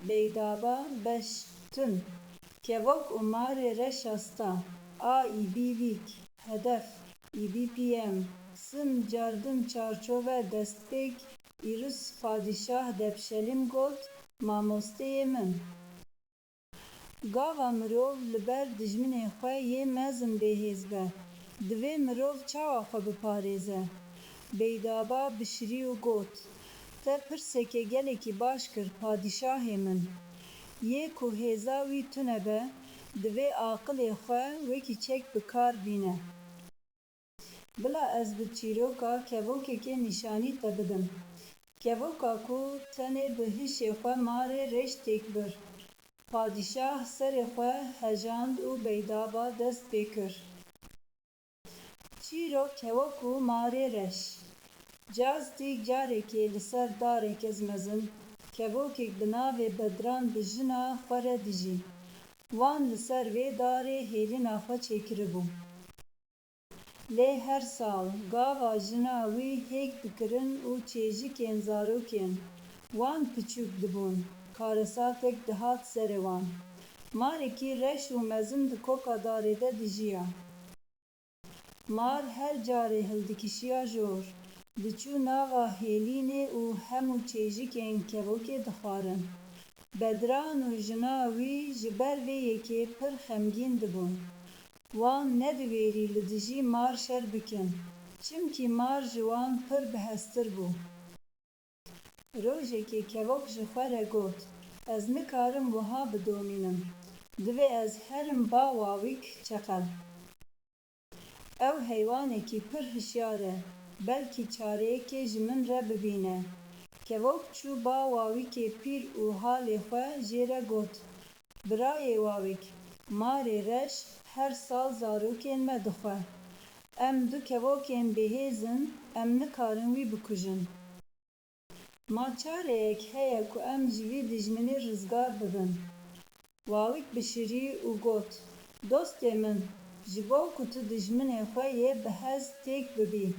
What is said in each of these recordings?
Beydaba beştün. Kevok umare reşasta. A İbivik. Hedef. İBPM. Sım cardın çarçove destpek. İrus padişah depşelim got. Mamosteye min. Gava mirov li ber dijminê xwe yê mezin bêhêz be. Divê mirov çawa xwe biparêze. Beydaba bişirî û got: Te pirseke gelekî baş kir padişahê min. Yê ku hêza wî tune be, divê aqilê xwe wekî çek bi kar bîne. Bila ez bi çîroka kevokekê nîşanî te bidim. Kevoka ku tenê bi hişê xwe marê reş têk bir. Padişah serê xwe hejand û beydaba dest pê kir. Çîrok kevok û marê reş. Castî carekê li ser darek ez mezin, kevokek bi navê Bedran bi jina xwe re dijî. Wan li ser vê darê hêlîna xwe çêkiribû. Lê her sal gava jina wî hêk dikirin û çêjikên zarokên wan piçûk dibûn. Karesatek dihat serê wan. Marekî reş û mezin di koka darê de dijiya. Mar her carê hildikişiya jor, diçû nava hêlînê û hemû çêjikên kevokê dixwarin. Bedran û jina wî ji ber vê yekê pir xemgîn dibûn. Wan nedivêrî li dijî mar şer bikin, çimkî mar ji wan pir biheztir bû. Rojekê kevok ji xwe re got: Ez nikarim wiha bidomînim. Divê ez herim bawa wîk çeqel. Ew heywanekî pir hişyar e, belkî çareyekê ji min re bibîne. Kevok çû bawa wîkê pîr û halê xwe jê re got: Birayê wawîk, marê reş her sal zarokên me dixwe. Em du kevokên bêhêzin, em nikarin wî bikujin. Ma çareyek heye ku em ji vî dijminê rizgar bibin. Wawîk bişirî û got: Dostê min, ji bo ku tu dijminê xwe yê bihez têk bibî,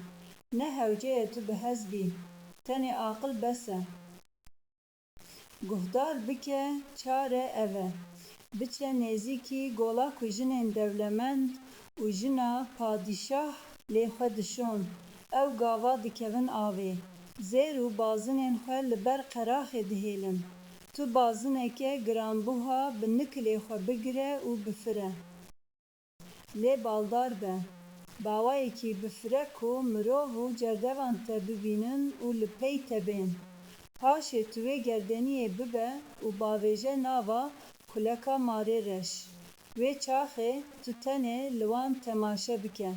ne hewceyê tu bihez bî. Tenê aqil bes e. Guhdar bike çare ev e. Biçe nêzîkî gola ku jinên dewlemend û jina padişah lê xwe dişon, ew gava dikevin avê. Zêr û bazinên xwe li ber qeraxê dihêlin. Tu bazineke giranbûha bi nikilê xwe bigire û bifire. Lê baldar be, bawayekî bifire ku mirov û cerdevan te bibînin û li pey te bên. Paşê tu vê gerdeniyê bibe û bavêje nava kuleka marê reş. Wê çaxê tu tenê li wan temaşe bike.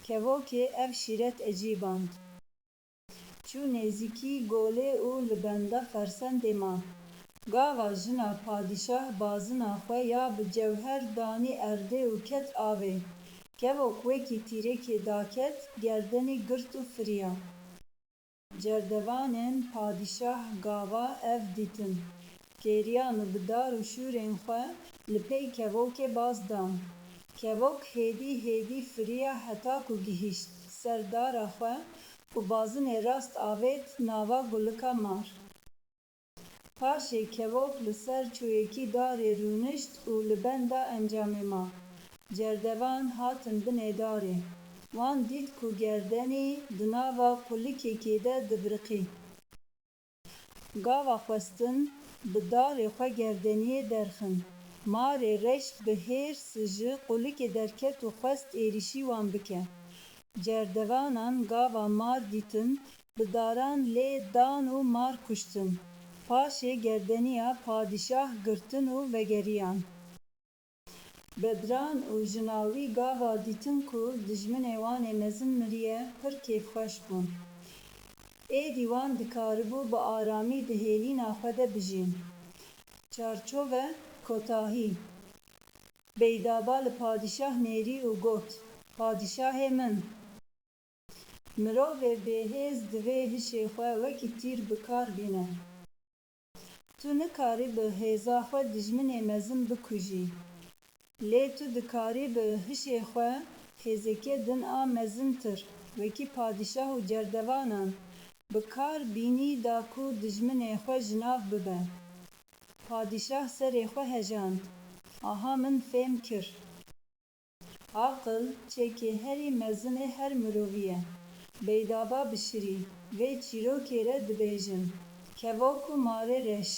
Kevokê ev şîret ecîband. Çû nêzîkî golê û li benda fersendê man. Gava jina padişah bazina xwe ya bi cewher danî erdê û ket avê. Kevok wekî tîrekê daket, gerdenî girt û firiya. Cerdevanên padişah gava ev dîtin. Kêriyan û bi dar û şûrên xwe li pey kevokê baz dan. Kevok hêdî hêdî firiya heta ku gihîşt ser dara xwe û bazinê rast avêt nava gulika mar. Paşê kevok li ser çûyekî darê rûnişt û li benda encamê ma. Cerdevan hatin binê darê. Wan dît ku gerdenî di nava qulikekê de dibiriqî. Gava xwestin bi darê xwe gerdeniyê derxin. Marê reş bi hêrs ji qulikê derket û xwest êrişî wan bike. Cerdevanan gava mar dîtin, bi daran lê dan û mar kuştin. Paşê gerdeniya padişah girtin û vegeriyan. Bedran û jina wî gava dîtin ku dijminê wanê mezin miriye, pir kêfxweş bûn. Êdî wan dikaribû bi aramî di hêlîna xwe de bijîn. Çarçove kotahî. Beydaba li padişah nêrî û got: Padişahê min, mirovê bêhêz divê hişê xwe wekî tîr bi kar bîne. Tu nikarî bi hêza xwe dijminê mezin bikujî. Lê tu dikarî bi hişê xwe hêzeke din a mezintir, wekî padişah û cerdevanan bi kar bînî da ku dijminê xwe ji nav bibe. padişah serê xwe hejand. Aha min fêm kir. Aqil çekê herî mezinê her mirovî ye. Beydaba bişirî, vê çîrokê re dibêjin. Kevo ku marê reş.